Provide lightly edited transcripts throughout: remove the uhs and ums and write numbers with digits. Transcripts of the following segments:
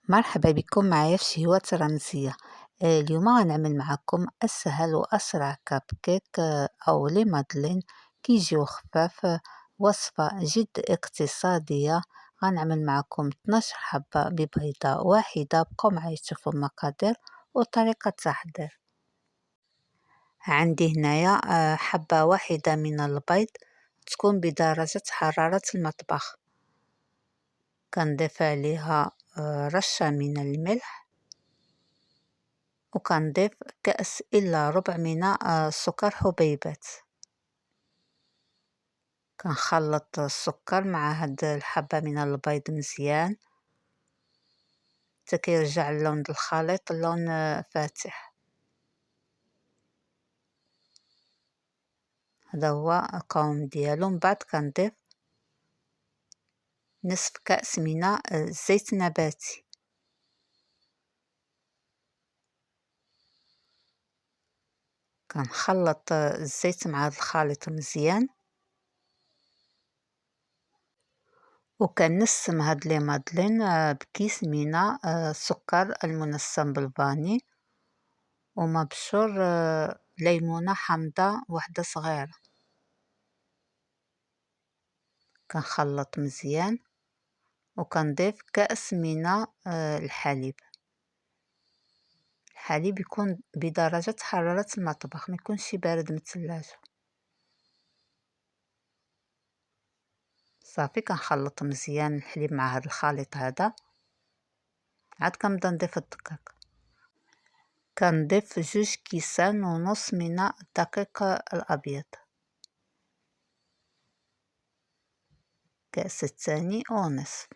مرحبا بكم معايا في شهوات رمزية. اليوم غنعمل معكم أسهل وأسرع كاب كيك أو لي مادلين كيجيو خفاف. وصفة جد اقتصادية. غنعمل معكم 12 حبة ببيضة واحدة. بقاو معايا تشوفوا المقادير وطريقة التحضير. عندي هنايا حبة واحدة من البيض تكون بدرجة حرارة المطبخ. كنضيف عليها رشة من الملح، وكنضيف كأس إلا ربع من سكر حبيبات. كنخلط السكر مع هاد الحبة من البيض مزيان حتى كيرجع اللون د الخليط لون فاتح. هذا هو القوام ديالو. من بعد كنضيف نصف كأس من الزيت النباتي. كنخلط الزيت مع هاد الخليط مزيان، وكنسم هاد لي مادلين بكيس من السكر المنسم بالفاني ومبشور ليمونة حامضة وحدة صغيرة. كنخلط مزيان وكنضيف كأس من الحليب. الحليب يكون بدرجة حرارة المطبخ، ما يكونش بارد من الثلاجة. صافي كنخلط مزيان الحليب مع هذا الخليط هذا. عاد كنبدا نضيف الدقيق. كنضيف 2.5 كيسان من الدقيق الابيض، كأس الثاني ونصف.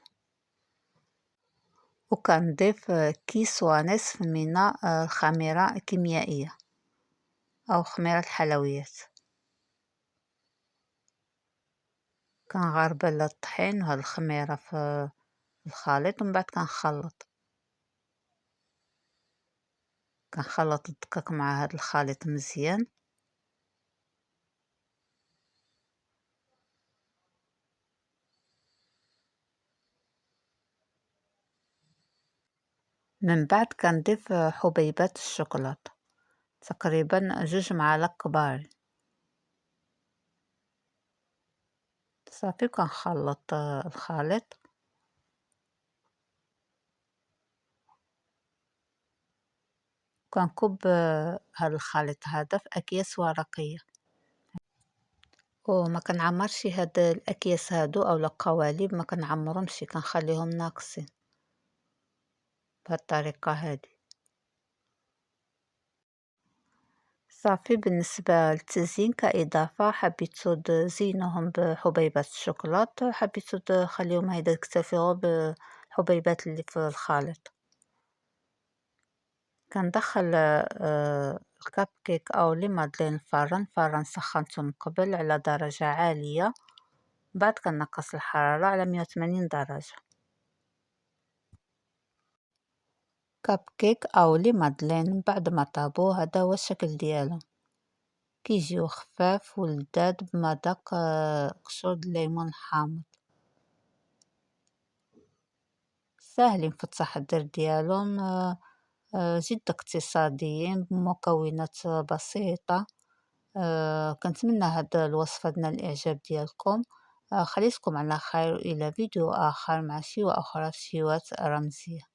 وكنضيف كيس ونصف من الخميرة الكيميائية أو خميرة الحلويات. كنغربل الطحين وهاد الخميرة في الخليط ومن بعد كنخلط الدقيق مع هاد الخليط مزيان. من بعد كنضيف حبيبات الشوكولاتة، تقريبا 2 معالق كبار. صافي كنخلط الخليط. كنكب هاد الخليط هذا في أكياس ورقية، وما كنعمرش هاد الأكياس هادو أو القوالب، ما كنعمرهمش، كنخليهم ناقصين بهاد الطريقة هادي. صافي بالنسبة للتزيين كإضافة، حبيتو تزينوهم بحبيبات الشوكولاتة، حبيتو تخليهم هيدا تكتفيو بالحبيبات اللي في الخليط. كندخل الكب كيك أو لي مادلين الفران سخنته من قبل على درجة عالية، بعد كنقص الحرارة على 180 درجة. كب كيك أو لي مادلين بعد ما طابو هذا هو الشكل ديالهم، كيجيو خفاف ولذاذ بمذاق قشور الليمون الحامض. ساهلين في التحضير ديالهم، جد اقتصاديين بمكونات بسيطة. كنتمنى هاد الوصفة تنال الإعجاب ديالكم. خليتكم على خير، إلى فيديو آخر مع شيوة أخرى في شيوات رمزية.